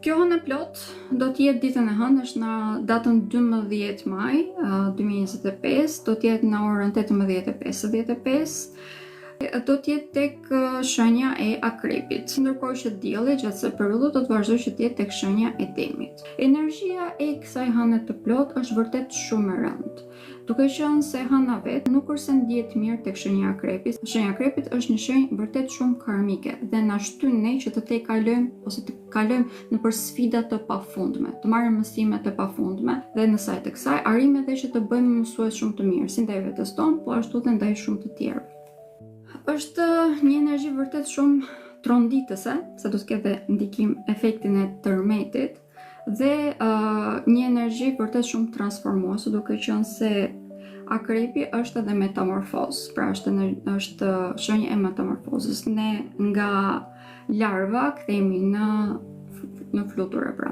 Kjo hënë plot do t'jetë ditën e hënësh në datën 12 maj 2025, do t'jetë në orën 18:55. Do t'jetë tek shenja e Akrepit, ndërkohë që dielli gjatë kësaj periudhe do të vazhdojë që t'jetë tek shenja e Demit. Energjia e kësaj hëne të plot është vërtet shumë e rëndë. Duke qenë se hëna vet nuk kurse ndihet mirë tek shenja e Akrepit. Shenja e Akrepit është një shenjë vërtet shumë karmike dhe na shtyn ne që të tejkalojmë ose të kalojmë nëpër sfida të pafundme, të marrim mësime të pafundme dhe në sajt të kësaj arrim edhe që të bëjmë mësues shumë të mirë, si ndaj vetes tonë, po ashtu edhe ndaj shumë të tjerëve. Është një energji vërtet shumë tronditëse, se do të ketë ndikim efektin e tërmetit, dhe një energji vërtet shumë transformuese, duke qenë se Akrepi është edhe metamorfozë, pra është shenjë e metamorfozës. Ne nga larva kthehemi në fluture pra.